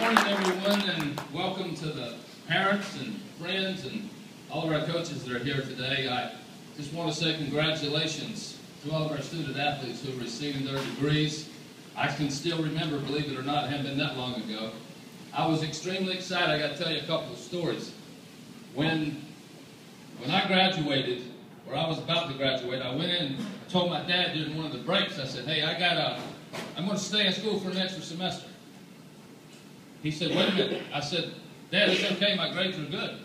morning, everyone, and welcome to the parents and friends and all of our coaches that are here today. I just want to say congratulations to all of our student athletes who are receiving their degrees. I can still remember, believe it or not, it hadn't been that long ago. I was extremely excited. I got to tell you a couple of stories. When I graduated, or I was about to graduate, I went in and told my dad during one of the breaks, I said, hey, I'm going to stay in school for an extra semester. He said, wait a minute. I said, Dad, it's okay, my grades are good.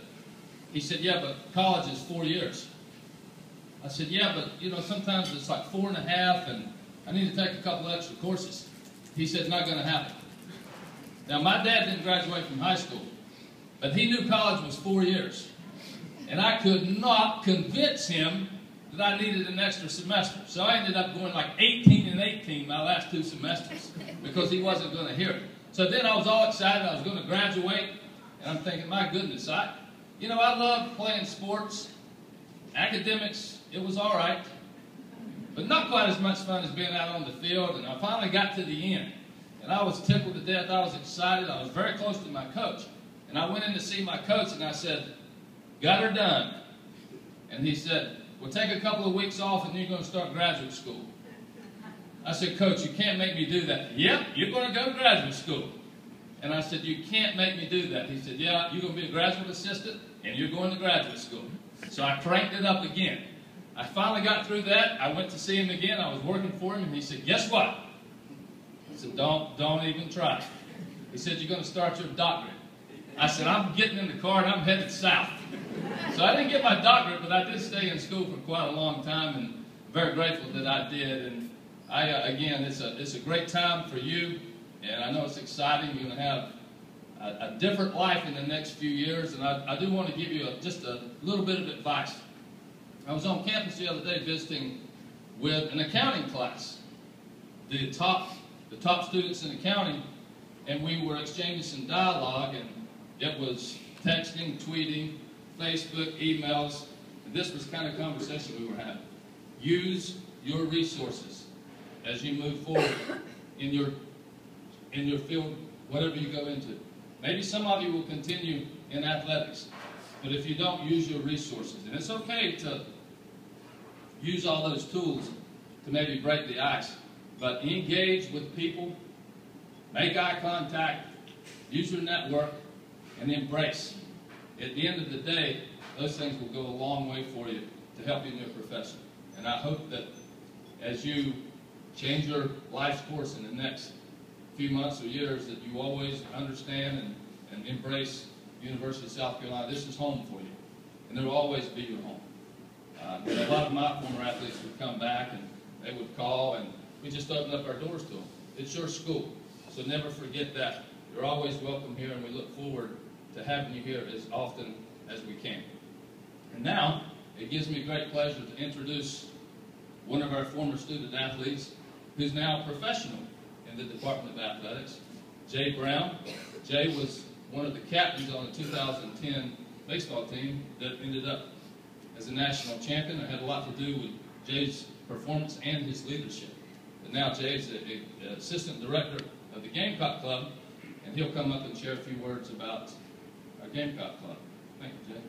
He said, yeah, but college is 4 years. I said, yeah, but sometimes it's like 4.5, and I need to take a couple extra courses. He said, not going to happen. Now, my dad didn't graduate from high school, but he knew college was 4 years. And I could not convince him that I needed an extra semester. So I ended up going like 18 and 18 my last 2 semesters because he wasn't going to hear it. So then I was all excited. I was going to graduate, and I'm thinking, my goodness, I love playing sports. Academics, it was all right, but not quite as much fun as being out on the field. And I finally got to the end, and I was tickled to death. I was excited. I was very close to my coach, and I went in to see my coach, and I said, got her done. And he said, well, take a couple of weeks off, and then you're going to start graduate school. I said, Coach, you can't make me do that. Yep, you're going to go to graduate school. And I said, you can't make me do that. He said, yeah, you're going to be a graduate assistant, and you're going to graduate school. So I cranked it up again. I finally got through that. I went to see him again. I was working for him, and he said, guess what? I said, don't even try. He said, you're going to start your doctorate. I said, I'm getting in the car, and I'm headed south. So I didn't get my doctorate, but I did stay in school for quite a long time, and very grateful that I did. And again, it's a great time for you, and I know it's exciting. You're going to have a different life in the next few years, and I do want to give you just a little bit of advice. I was on campus the other day visiting with an accounting class, the top students in accounting, and we were exchanging some dialogue, and it was texting, tweeting, Facebook, emails, and this was the kind of conversation we were having. Use your resources as you move forward in your field, whatever you go into. Maybe some of you will continue in athletics, but if you don't, use your resources. And it's okay to use all those tools to maybe break the ice, but engage with people, make eye contact, use your network, and embrace. At the end of the day, those things will go a long way for you to help you in your profession. And I hope that as you change your life's course in the next few months or years, that you always understand and embrace University of South Carolina. This is home for you, and there will always be your home. A lot of my former athletes would come back, and they would call, and we just opened up our doors to them. It's your school, so never forget that. You're always welcome here, and we look forward to having you here as often as we can. And now, it gives me great pleasure to introduce one of our former student athletes who's now a professional in the Department of Athletics, Jay Brown. Jay was one of the captains on the 2010 baseball team that ended up as a national champion. It had a lot to do with Jay's performance and his leadership. But now Jay's the assistant director of the Gamecock Club, and he'll come up and share a few words about our Gamecock Club. Thank you, Jay.